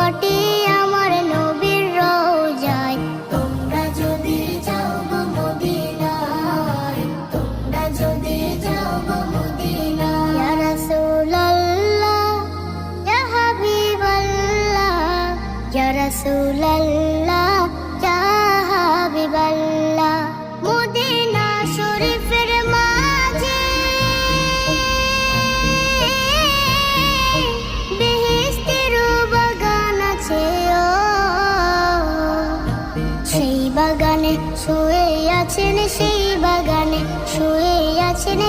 মাটি আমার নবীর রওজায়। তোমরা যদি যাও গো মদিনায়, তোমরা যদি যাও গো মদিনায়। ইয়া রাসূলুল্লাহ ইয়া হাবিবাল্লাহ, ইয়া রাসূলুল্লাহ ইয়া হাবিবাল্লাহ। মদিনা শরীফের মাঝে বেহেশতের বাগান আছে, সেই বাগানে শুয়ে আছেন, সেই বাগানে শুয়ে আছেন